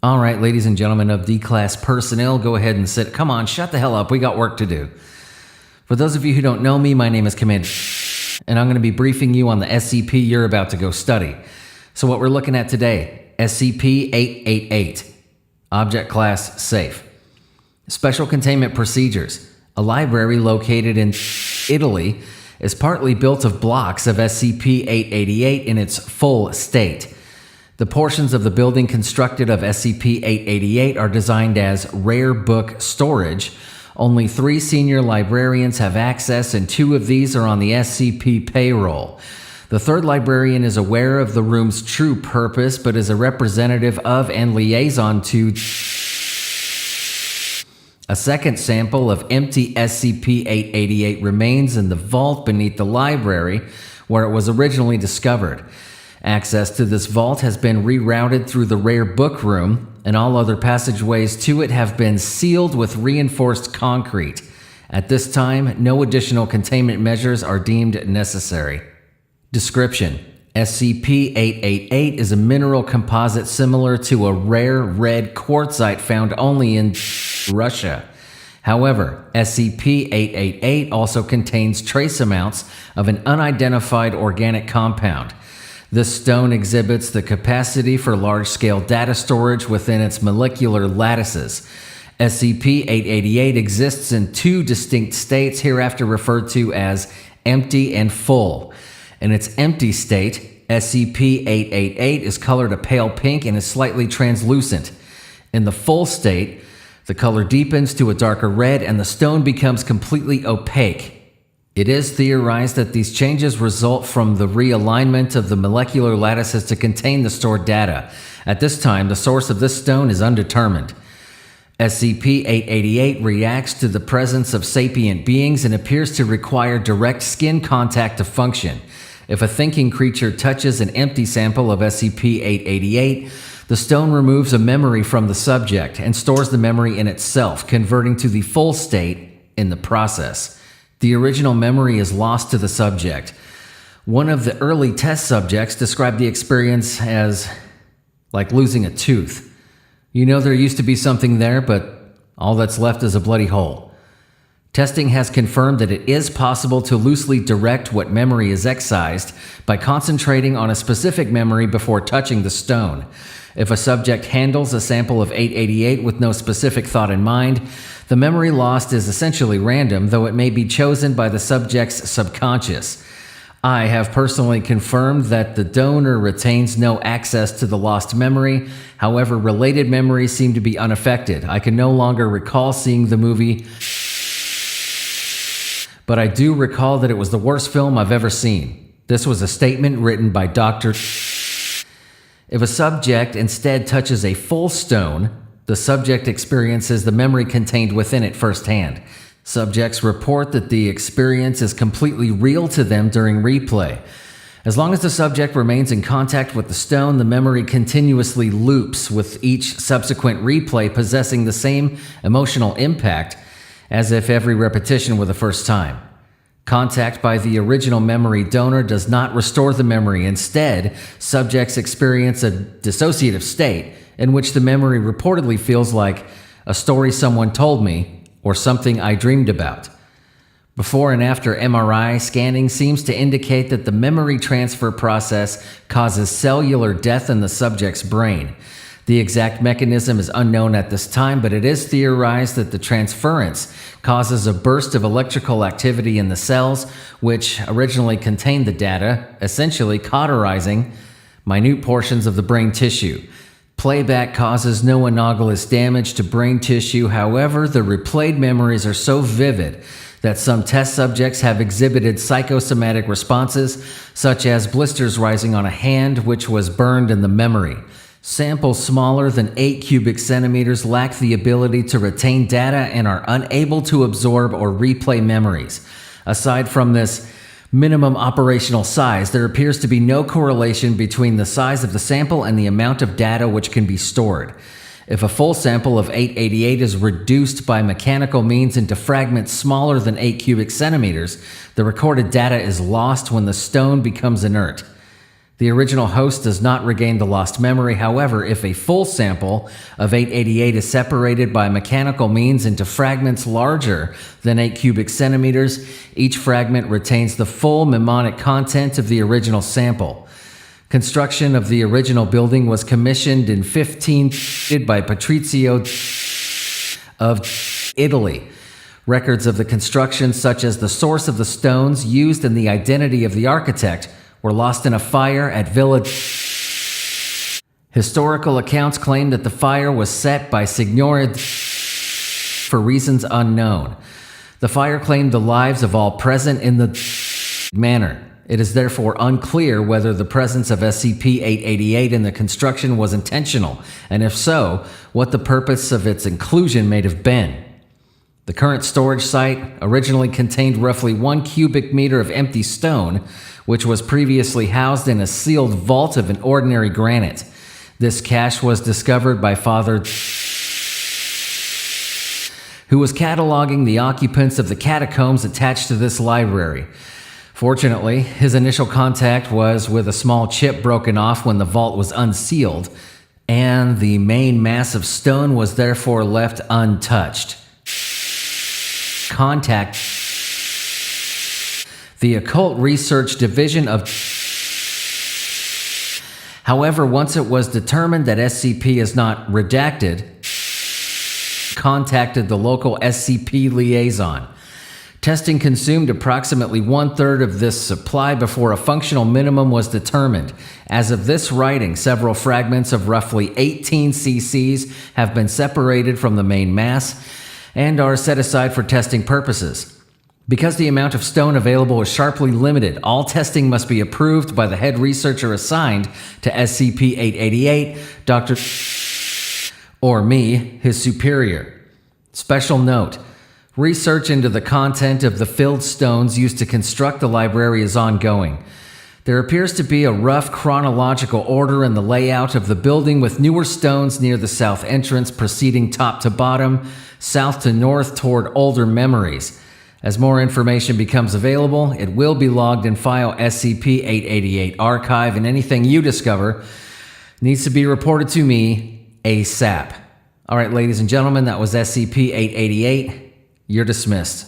All right, ladies and gentlemen of D-Class personnel, go ahead and sit. Come on, shut the hell up. We got work to do. For those of you who don't know me, my name is Commander and I'm going to be briefing you on the SCP you're about to go study. So what we're looking at today, SCP-888, Object Class Safe. Special Containment Procedures. A library located in Italy is partly built of blocks of SCP-888 in its full state. The portions of the building constructed of SCP-888 are designed as rare book storage. Only 3 senior librarians have access, and 2 of these are on the SCP payroll. The 3rd librarian is aware of the room's true purpose, but is a representative of and liaison to. A second sample of empty SCP-888 remains in the vault beneath the library, where it was originally discovered. Access to this vault has been rerouted through the rare book room, and all other passageways to it have been sealed with reinforced concrete. At this time, no additional containment measures are deemed necessary. Description: SCP-888 is a mineral composite similar to a rare red quartzite found only in Russia. However, SCP-888 also contains trace amounts of an unidentified organic compound. This stone exhibits the capacity for large-scale data storage within its molecular lattices. SCP-888 exists in 2 distinct states, hereafter referred to as empty and full. In its empty state, SCP-888 is colored a pale pink and is slightly translucent. In the full state, the color deepens to a darker red and the stone becomes completely opaque. It is theorized that these changes result from the realignment of the molecular lattices to contain the stored data. At this time, the source of this stone is undetermined. SCP-888 reacts to the presence of sapient beings and appears to require direct skin contact to function. If a thinking creature touches an empty sample of SCP-888, the stone removes a memory from the subject and stores the memory in itself, converting to the full state in the process. The original memory is lost to the subject. One of the early test subjects described the experience as like losing a tooth. You know there used to be something there, but all that's left is a bloody hole. Testing has confirmed that it is possible to loosely direct what memory is excised by concentrating on a specific memory before touching the stone. If a subject handles a sample of 888 with no specific thought in mind, the memory lost is essentially random, though it may be chosen by the subject's subconscious. I have personally confirmed that the donor retains no access to the lost memory. However, related memories seem to be unaffected. I can no longer recall seeing the movie, but I do recall that it was the worst film I've ever seen. This was a statement written by Dr. If a subject instead touches a full stone, the subject experiences the memory contained within it firsthand. Subjects report that the experience is completely real to them during replay. As long as the subject remains in contact with the stone, the memory continuously loops, with each subsequent replay possessing the same emotional impact as if every repetition were the first time. Contact by the original memory donor does not restore the memory. Instead, subjects experience a dissociative state in which the memory reportedly feels like a story someone told me or something I dreamed about. Before and after MRI scanning seems to indicate that the memory transfer process causes cellular death in the subject's brain. The exact mechanism is unknown at this time, but it is theorized that the transference causes a burst of electrical activity in the cells, which originally contained the data, essentially cauterizing minute portions of the brain tissue. Playback causes no anomalous damage to brain tissue. However, the replayed memories are so vivid that some test subjects have exhibited psychosomatic responses, such as blisters rising on a hand which was burned in the memory. Samples smaller than 8 cubic centimeters lack the ability to retain data and are unable to absorb or replay memories. Aside from this minimum operational size, there appears to be no correlation between the size of the sample and the amount of data which can be stored. If a full sample of 888 is reduced by mechanical means into fragments smaller than 8 cubic centimeters, the recorded data is lost when the stone becomes inert. The original host does not regain the lost memory. However, if a full sample of 888 is separated by mechanical means into fragments larger than 8 cubic centimeters, each fragment retains the full mnemonic content of the original sample. Construction of the original building was commissioned in 15 by Patrizio of Italy. Records of the construction, such as the source of the stones used and the identity of the architect, were lost in a fire at Villa. Historical accounts claim that the fire was set by Signora for reasons unknown. The fire claimed the lives of all present in the manor. It is therefore unclear whether the presence of SCP-888 in the construction was intentional, and if so, what the purpose of its inclusion may have been. The current storage site originally contained roughly 1 cubic meter of empty stone, which was previously housed in a sealed vault of an ordinary granite. This cache was discovered by Father who was cataloging the occupants of the catacombs attached to this library. Fortunately, his initial contact was with a small chip broken off when the vault was unsealed, and the main mass of stone was therefore left untouched. Contact the Occult Research Division of. However, once it was determined that SCP is not redacted, contacted the local SCP liaison. Testing consumed approximately 1/3 of this supply before a functional minimum was determined. As of this writing, several fragments of roughly 18 cc's have been separated from the main mass and are set aside for testing purposes. Because the amount of stone available is sharply limited, all testing must be approved by the head researcher assigned to SCP-888, Dr. or me, his superior. Special note: research into the content of the filled stones used to construct the library is ongoing. There appears to be a rough chronological order in the layout of the building, with newer stones near the south entrance proceeding top to bottom, south to north toward older memories. As more information becomes available, it will be logged in file SCP-888 archive, and anything you discover needs to be reported to me ASAP. All right, ladies and gentlemen, that was SCP-888. You're dismissed.